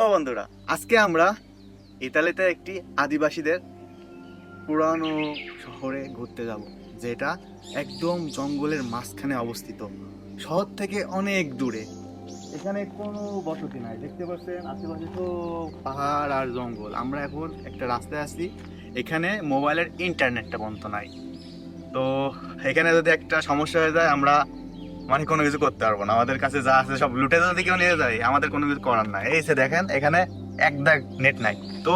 ও বন্ধুরা, আজকে আমরা ইতালিতে একটি আদিবাসীদের পুরানো শহরে ঘুরতে যাব, যেটা একদম জঙ্গলের মাঝখানে অবস্থিত, শহর থেকে অনেক দূরে। এখানে কোনো বসতি নাই, দেখতে পাচ্ছেন আশেপাশে তো পাহাড় আর জঙ্গল। আমরা এখন একটা রাস্তায় আছি, এখানে মোবাইলের ইন্টারনেটটা বন্ধ নাই। তো এখানে যদি একটা সমস্যা হয়ে যায়, আমরা মানে কোনো কিছু করতে পারবো না। আমাদের কাছে যা আছে সব লুটে যদি কেউ নিয়ে যায়, আমাদের কোনো কিছু করার নাই। এই যে দেখেন, এখানে এক দাগ নেট নাই। তো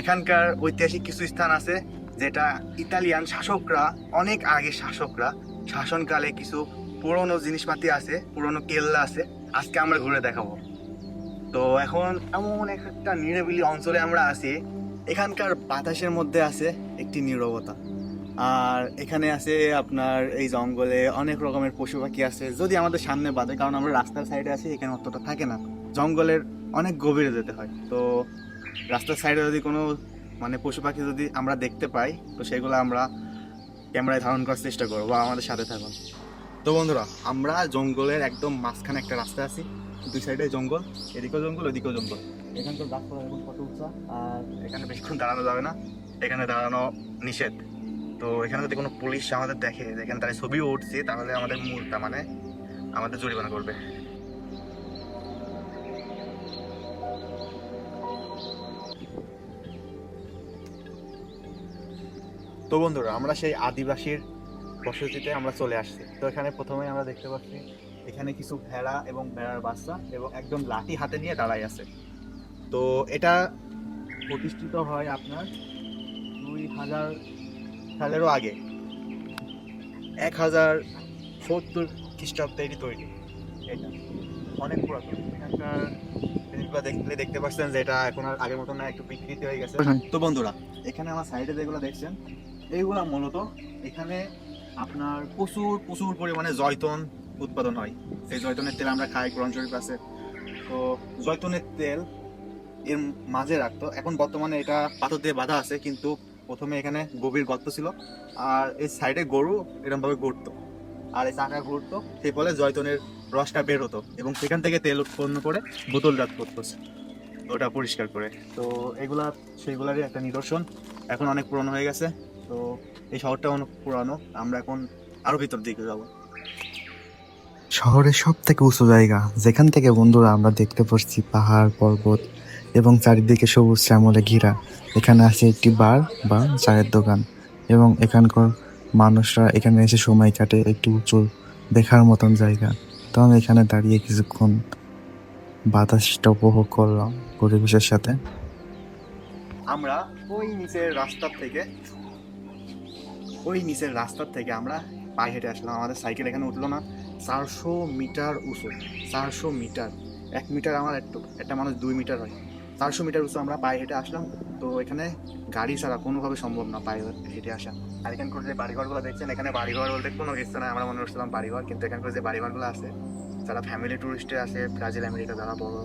এখানকার ঐতিহাসিক কিছু স্থান আছে, যেটা ইতালিয়ান শাসকরা, অনেক আগে শাসকরা শাসনকালে কিছু পুরনো জিনিসপাতি আছে, পুরনো কেল্লা আছে, আজকে আমরা ঘুরে দেখাবো। তো এখন এমন একটা নিরিবিলি অঞ্চলে আমরা আছি, এখানকার বাতাসের মধ্যে আছে একটি নীরবতা। আর এখানে আছে আপনার এই জঙ্গলে অনেক রকমের পশু পাখি আছে, যদি আমাদের সামনে বাঁধে, কারণ আমরা রাস্তার সাইডে আছি, এখানে অতটা থাকে না, জঙ্গলের অনেক গভীরে যেতে হয়। তো রাস্তার সাইডে যদি কোনো মানে পশু পাখি যদি আমরা দেখতে পাই, তো সেগুলো আমরা ক্যামেরায় ধারণ করার চেষ্টা করবো, বা আমাদের সাথে থাকুন। তো বন্ধুরা, আমরা জঙ্গলের একদম মাঝখানে একটা রাস্তা আছি, দুই সাইডে জঙ্গল, এদিকেও জঙ্গল ওদিকেও জঙ্গল। এখানকার রাস্তা এখন কত উঁচা, আর এখানে বেশিক্ষণ দাঁড়ানো যাবে না, এখানে দাঁড়ানো নিষেধ। তো এখানে যদি কোনো পুলিশ আমাদের দেখে, এখানে তারা ছবিও উঠছে, তাহলে আমাদের মূলটা মানে আমাদের জরিমানা করবে। তো বন্ধুরা, আমরা সেই আদিবাসীর বসতিতে আমরা চলে আসছি। তো এখানে প্রথমে আমরা দেখতে পাচ্ছি এখানে কিছু ভেড়া এবং ভেড়ার বাচ্চা এবং একদম লাঠি হাতে নিয়ে দাঁড়াই আছে। তো এটা প্রতিষ্ঠিত হয় আপনার 2000 সালেরও আগে, 1070 খ্রিস্টাব্দে এটি তৈরি। এটা অনেক পুরাতন। এখানকার জিনিসগুলো দেখলে দেখতে পাচ্ছেন যে এটা এখন আর আগের মতো না, একটু বিকৃতি হয়ে গেছে। তো বন্ধুরা, এখানে আমার সাইডে যেগুলো দেখছেন, এইগুলা মূলত এখানে আপনার প্রচুর প্রচুর পরিমাণে জয়তুন উৎপাদন হয়। সেই জয়তুনের তেল আমরা খাই, কোরআন শরীফ আছে। তো জয়তুনের তেল এর মাঝে রাখতো, এখন বর্তমানে এটা পাথর দিয়ে বাঁধা আছে, কিন্তু প্রথমে এখানে গভীর গর্ত ছিল, আর এই সাইডে গরু এরকম ভাবে ঘুরতো, আর এই চাকা ঘুরতো, সেই ফলে জয়তুনের রসটা বের হতো এবং সেখান থেকে তেল উৎপন্ন করে বোতলজাত করতো ওটা পরিষ্কার করে। তো এগুলা সেইগুলারই একটা নিদর্শন, এখন অনেক পুরনো হয়ে গেছে। তো এই শহরটা অনেক পুরানো, আমরা এখন আরো ভিতর দিকে যাব। শহরের সব থেকে উঁচু জায়গা, যেখান থেকে বন্ধুরা আমরা দেখতে পাচ্ছি পাহাড় পর্বত এবং চারিদিকে সবুজ শ্যামলে ঘেরা। এখানে আছে একটি বার বা চায়ের দোকান, এবং এখানকার মানুষরা এখানে এসে সময় কাটে। একটু উঁচু দেখার মতন জায়গা। তো আমি এখানে দাঁড়িয়ে কিছুক্ষণ বাতাসটা উপভোগ করলাম পরিবেশের সাথে। আমরা ওই নিচের রাস্তার থেকে আমরা পায়ে হেঁটে আসলাম। আমাদের সাইকেল এখানে উঠলো না। 400 মিটার উঁচু, 400 মিটার। 1 মিটার আমার একটা মানুষ 2 মিটার হয়। 400 মিটার উঁচু আমরা পায়ে হেঁটে আসলাম। তো এখানে গাড়ি ছাড়া কোনোভাবে সম্ভব না পায়ে হেঁটে আসা। আর এখানকার যে বাড়িঘরগুলো দেখছেন, এখানে বাড়িঘর বলতে কোনো কিছু নাই, আমরা মনে করছিলাম বাড়িঘর, কিন্তু এখানকার যে বাড়িঘরগুলো আছে, যারা ফ্যামিলি টুরিস্টে আসে, ব্রাজিল আমেরিকা যারা বড়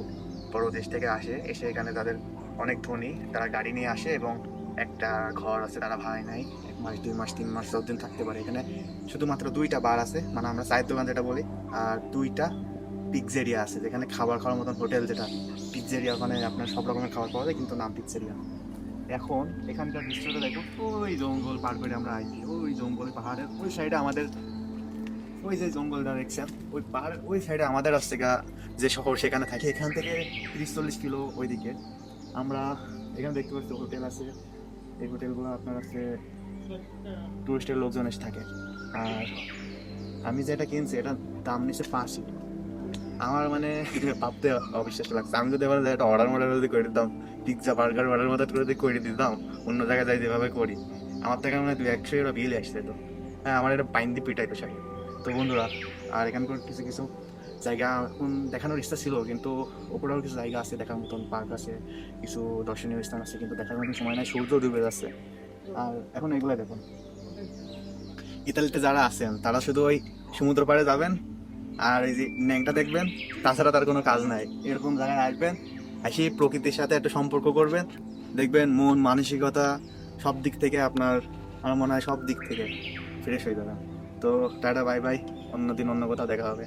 বড় দেশ থেকে এসে এখানে তাদের অনেক ধনী, তারা গাড়ি নিয়ে আসে এবং একটা ঘর আছে, তারা ভাড়ায় নেয়। 1 মাস 2 মাস 3 মাস 10 দিন থাকতে পারে এখানে। শুধুমাত্র 2টা বার আছে, মানে আমরা চায়ের দোকান যেটা বলি, আর 2টা পিৎজেরিয়া আছে, যেখানে খাবার খাওয়ার মতন হোটেল, যেটা পিৎজেরিয়া। ওখানে আপনার সব রকমের খাবার পাওয়া যায়, কিন্তু নাম পিৎজেরিয়া। এখন এখানকার দৃশ্যটা দেখো, ওই জঙ্গল পার করে আমরা আইছি, ওই জঙ্গল পাহাড়ের ওই সাইডে আমাদের, ওই যে জঙ্গলটা দেখছেন, ওই পাহাড়ের ওই সাইডে আমাদের আসছে যে শহর, সেখানে থাকি। এখান থেকে 30-40 কিলো ওইদিকে আমরা এখানে দেখতে পাচ্ছি হোটেল আছে। এই হোটেলগুলো আপনার আছে টুরিস্টের লোকজন এসে থাকে। আর আমি যেটা কিনছি, এটা দাম নিচ্ছে 5 ইউরো। আমার মানে ভাবতে অবিশ্বাস লাগছে। আমি যদি এবার একটা অর্ডার যদি করে দিতাম, পিৎজা বার্গার অর্ডার মতো যদি করে দিতাম, অন্য জায়গায় যাই যেভাবে করি, আমার থেকে মানে 200 ইউরো বিল আসছে। তো হ্যাঁ, আমার এটা পাইন দিয়ে পিটাইতো সাথে। তো বন্ধুরা, আর এখানকার কিছু কিছু জায়গা এখন দেখানোর ইচ্ছা ছিল, কিন্তু ওপরেও কিছু জায়গা আছে দেখার মতন, পার্ক আছে, কিছু দর্শনীয় স্থান আছে, কিন্তু দেখার মতন সময় নাই, সূর্য ডুবে যাচ্ছে। আর এখন এগুলো দেখুন, ইতালিতে যারা আছেন তারা শুধু ওই সমুদ্র পাড়ে যাবেন আর এই যে ন্যাংটা দেখবেন, তাছাড়া তার কোনো কাজ নাই। এরকম জায়গায় আসবেন, এসে প্রকৃতির সাথে একটা সম্পর্ক করবেন, দেখবেন মন মানসিকতা সব দিক থেকে আপনার আমার মনে হয় সব দিক থেকে ফ্রেশ হয়ে যাবেন। তো টাটা বাই বাই, অন্য দিন অন্য কোথাও দেখা হবে।